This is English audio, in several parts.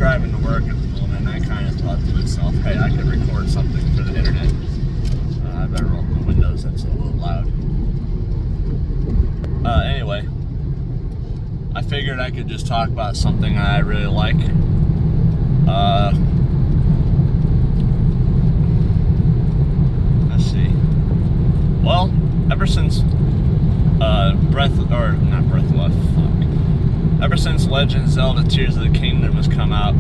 driving to work at the moment, and I kind of thought to myself, hey, I could record something for the internet. I better roll the windows, that's a little loud. Anyway, I figured I could just talk about something I really like. Let's see. Well, ever since ever since Legend of Zelda Tears of the Kingdom has come out,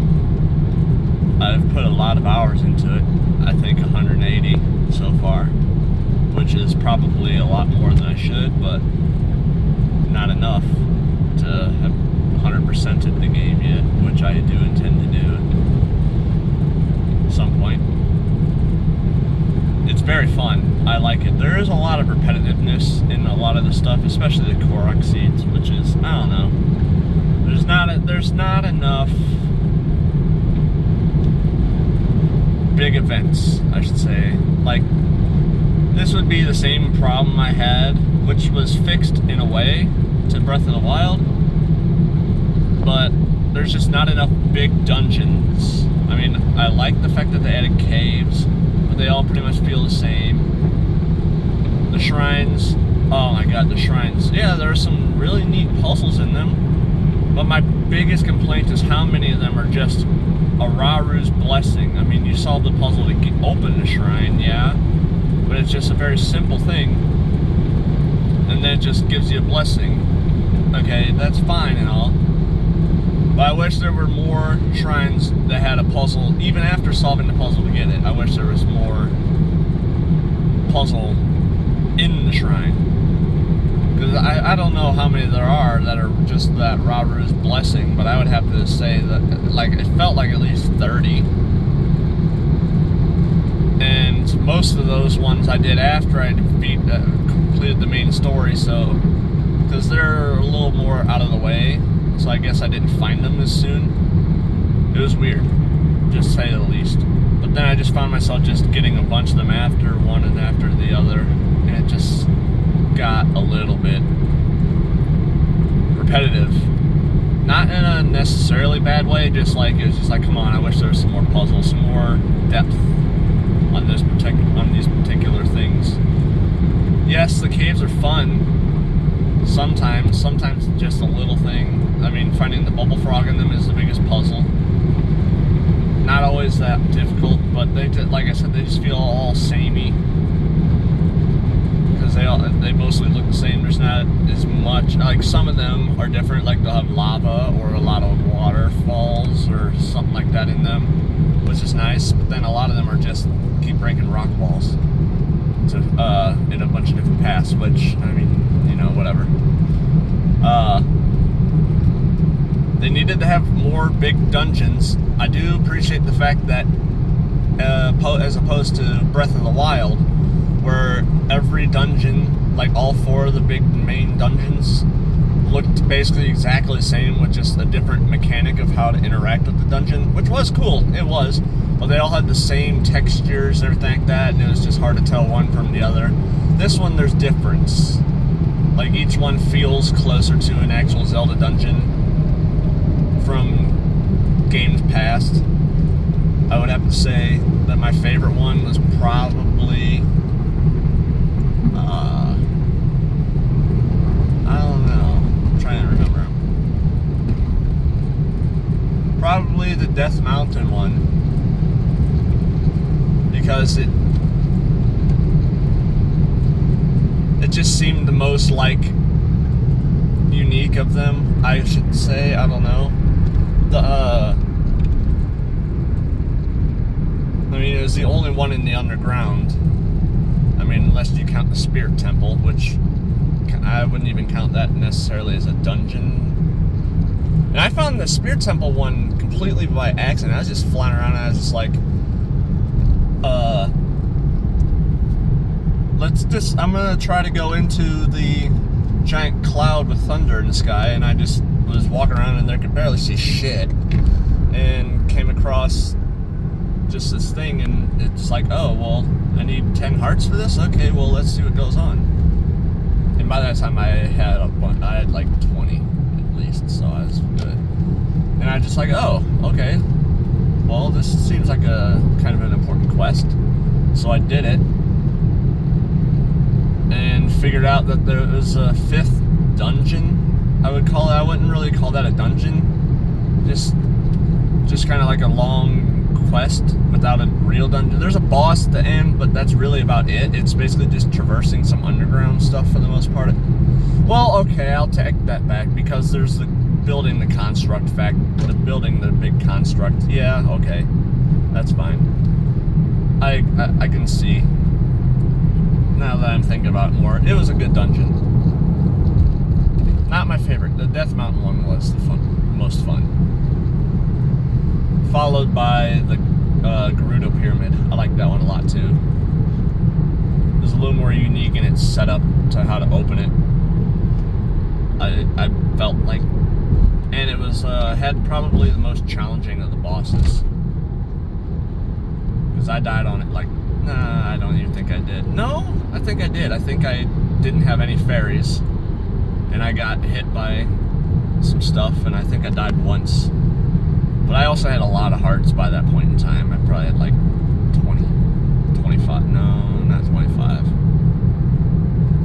I've put a lot of hours into it. I think 180 so far, which is probably a lot more than I should, but not enough to have 100%ed the game yet, which I do intend to do at some point. It's very fun. I like it. There is a lot of repetitiveness in a lot of the stuff, especially the Korok seeds, which is, I don't know. There's not enough big events, I should say. Like, this would be the same problem I had, which was fixed in a way to Breath of the Wild, but there's just not enough big dungeons. I mean, I like the fact that they added caves, but they all pretty much feel the same. The shrines, oh my god, the shrines. Yeah, there are some really neat puzzles in them, but my biggest complaint is how many of them are just a Raru's blessing. I mean, you solve the puzzle to open the shrine, yeah, but it's just a very simple thing, and then it just gives you a blessing. Okay, that's fine and all, but I wish there were more shrines that had a puzzle, even after solving the puzzle to get it. I wish there was more puzzle in the shrine. Because I don't know how many there are that are just that Raru's blessing, but I would have to say that, like, it felt like at least 30. And most of those ones I did after I completed the main story, so, because they're a little more out of the way, so I guess I didn't find them as soon. It was weird, just to say the least. But then I just found myself just getting a bunch of them after one and after the other, and it just got a little bit repetitive. Not in a necessarily bad way, just like, it was just like, come on, I wish there was some more puzzles, some more depth on these particular things. Yes, the caves are fun sometimes just a little thing. I mean, finding the bubble frog in them is the biggest puzzle. Not always that difficult, but they just, like I said, they just feel all samey. They mostly look the same. There's not as much, like, some of them are different, like they'll have lava or a lot of waterfalls or something like that in them, which is nice, but then a lot of them are just keep breaking rock walls to, in a bunch of different paths, which, I mean, you know, whatever. They needed to have more big dungeons. I do appreciate the fact that, as opposed to Breath of the Wild, where every dungeon, like all 4 of the big main dungeons, looked basically exactly the same with just a different mechanic of how to interact with the dungeon, which was cool, it was, but they all had the same textures and everything like that, and it was just hard to tell one from the other. This one, there's difference. Like, each one feels closer to an actual Zelda dungeon from games past. I would have to say that my favorite one was probably, I don't know, I'm trying to remember. Probably the Death Mountain one, because it just seemed the most, like, unique of them, I should say. I don't know. I mean, it was the only one in the underground. I mean, unless you count the Spirit Temple, which I wouldn't even count that necessarily as a dungeon. And I found the Spirit Temple one completely by accident. I was just flying around and I was just like, I'm gonna try to go into the giant cloud with thunder in the sky, and I just was walking around and there could barely see shit, and came across just this thing, and it's like, oh, well, I need 10 hearts for this? Okay, well, let's see what goes on. And by that time I had like 20 at least, so I was good. And I just like, oh, okay. Well, this seems like a kind of an important quest. So I did it. And figured out that there was a 5th dungeon, I would call it. I wouldn't really call that a dungeon. Just kind of like a long quest without a real dungeon. There's a boss at the end, but that's really about it. It's basically just traversing some underground stuff for the most part. Well, okay, I'll take that back, because there's the building the construct fact, the building the big construct. Yeah, okay, that's fine. I can see, now that I'm thinking about it more, it was a good dungeon. Not my favorite. The Death Mountain one was the most fun. Followed by the Gerudo Pyramid. I like that one a lot too. It was a little more unique in its setup to how to open it. I felt like, and it was had probably the most challenging of the bosses. Because I died on it like, nah, I don't even think I did. No, I think I did. I think I didn't have any fairies, and I got hit by some stuff, and I think I died once. But I also had a lot of hearts by that point in time. I probably had like 20, 25, no, not 25.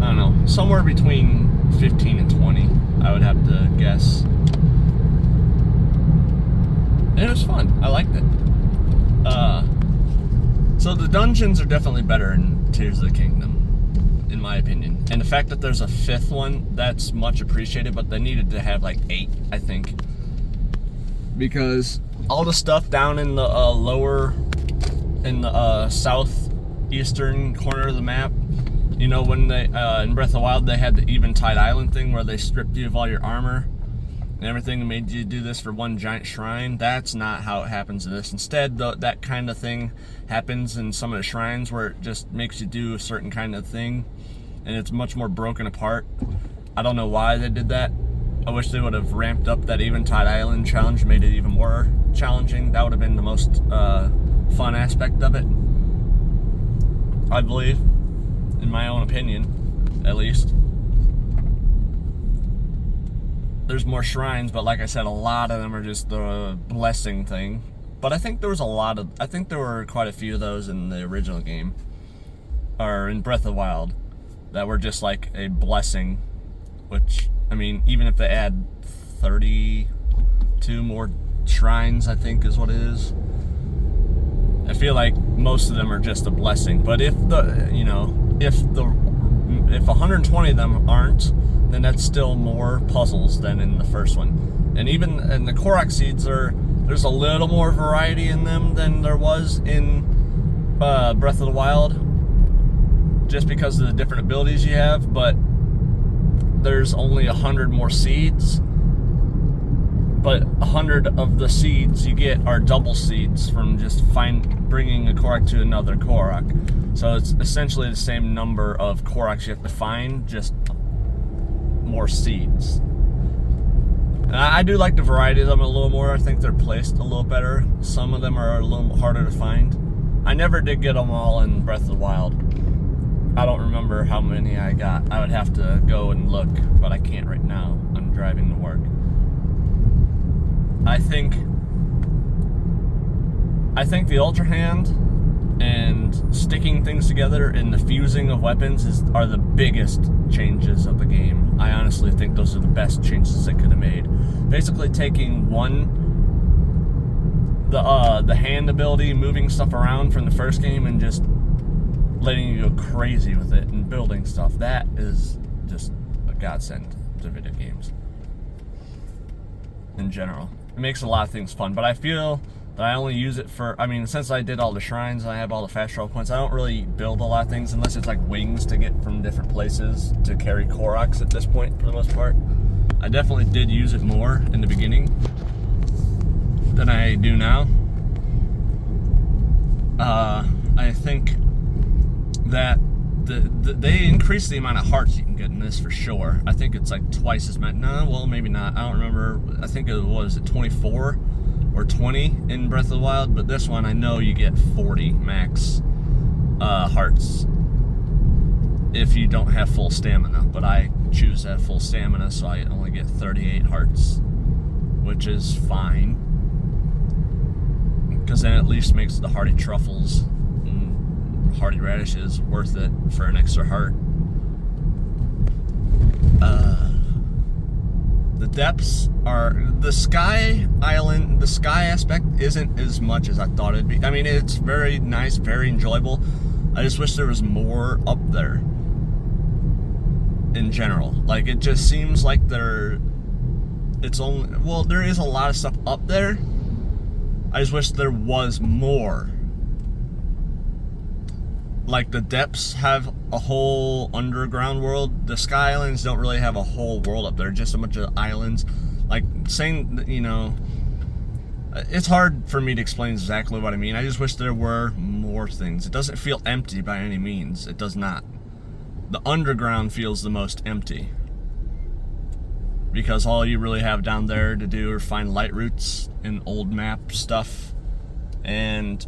I don't know, somewhere between 15 and 20, I would have to guess. And it was fun, I liked it. So the dungeons are definitely better in Tears of the Kingdom, in my opinion. And the fact that there's a 5th one, that's much appreciated, but they needed to have like 8, I think. Because all the stuff down in the southeastern corner of the map, you know, when they in Breath of the Wild they had the Eventide Island thing where they stripped you of all your armor and everything and made you do this for one giant shrine. That's not how it happens in this. Instead, that kind of thing happens in some of the shrines where it just makes you do a certain kind of thing, and it's much more broken apart. I don't know why they did that. I wish they would have ramped up that Eventide Island challenge, made it even more challenging. That would have been the most fun aspect of it, I believe, in my own opinion, at least. There's more shrines, but like I said, a lot of them are just the blessing thing. But I think there were quite a few of those in the original game, or in Breath of the Wild, that were just like a blessing, which, I mean, even if they add 32 more shrines, I think is what it is, I feel like most of them are just a blessing. But if 120 of them aren't, then that's still more puzzles than in the first one. And even in the Korok seeds, there's a little more variety in them than there was in Breath of the Wild, just because of the different abilities you have. But there's only 100 more seeds, but 100 of the seeds you get are double seeds from just bringing a Korok to another Korok. So it's essentially the same number of Koroks you have to find, just more seeds. And I do like the variety of them a little more. I think they're placed a little better. Some of them are a little harder to find. I never did get them all in Breath of the Wild. I don't remember how many I got. I would have to go and look, but I can't right now. I'm driving to work. I think the Ultra Hand and sticking things together and the fusing of weapons are the biggest changes of the game. I honestly think those are the best changes they could have made. Basically taking the hand ability, moving stuff around from the first game, and just letting you go crazy with it and building stuff. That is just a godsend to video games in general. It makes a lot of things fun, but I feel that I only use it for, I mean, since I did all the shrines and I have all the fast travel points, I don't really build a lot of things unless it's like wings to get from different places to carry Koroks at this point, for the most part. I definitely did use it more in the beginning than I do now. I think that they increased the amount of hearts you can get in this for sure. I think it's like twice as many. No, well, maybe not. I don't remember. I think it was 24 or 20 in Breath of the Wild, but this one I know you get 40 max hearts if you don't have full stamina. But I choose to have full stamina, so I only get 38 hearts which is fine, because then at least makes the hearty truffles and hearty radishes worth it for an extra heart. The depths are, the sky island, the sky aspect isn't as much as I thought it'd be. I mean, it's very nice, very enjoyable. I just wish there was more up there in general. Like, it just seems like it's only, well, there is a lot of stuff up there. I just wish there was more. Like, the depths have a whole underground world. The Sky Islands don't really have a whole world up there, just a bunch of islands. Like, saying, you know, it's hard for me to explain exactly what I mean. I just wish there were more things. It doesn't feel empty by any means. It does not. The underground feels the most empty, because all you really have down there to do are find light routes and old map stuff, and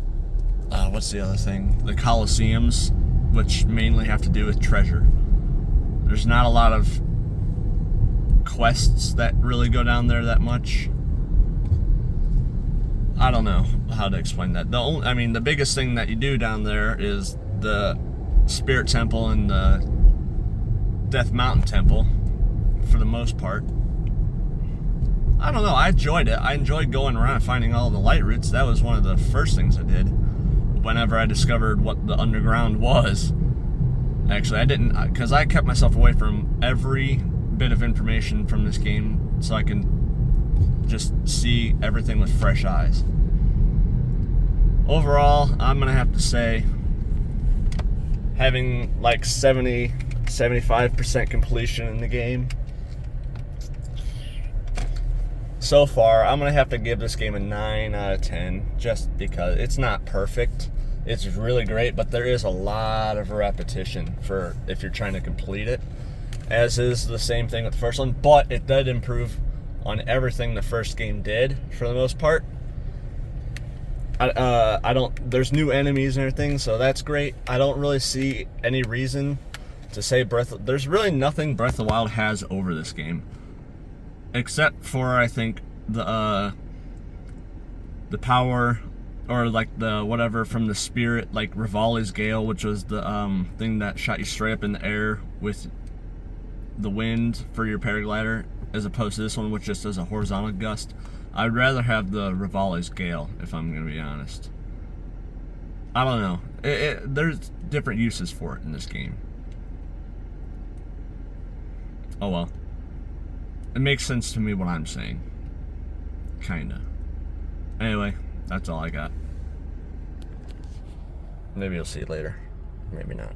what's the other thing? The Colosseums, which mainly have to do with treasure. There's not a lot of quests that really go down there that much. I don't know how to explain that. The biggest thing that you do down there is the Spirit Temple and the Death Mountain Temple, for the most part. I don't know, I enjoyed it. I enjoyed going around and finding all the light routes. That was one of the first things I did whenever I discovered what the underground was. Actually, I didn't, because I kept myself away from every bit of information from this game so I can just see everything with fresh eyes. Overall, I'm gonna have to say, having like 75% completion in the game so far, I'm gonna have to give this game a 9 out of 10, just because it's not perfect. It's really great, but there is a lot of repetition for if you're trying to complete it, as is the same thing with the first one, but it did improve on everything the first game did for the most part. There's new enemies and everything, so that's great. I don't really see any reason to say there's really nothing Breath of the Wild has over this game, except for, I think, the power, or like the whatever from the spirit, like Rivali's Gale, which was the thing that shot you straight up in the air with the wind for your paraglider, as opposed to this one, which just does a horizontal gust. I'd rather have the Rivali's Gale, if I'm going to be honest. I don't know. There's different uses for it in this game. Oh well. It makes sense to me what I'm saying. Kinda. Anyway, that's all I got. Maybe you'll see it later. Maybe not.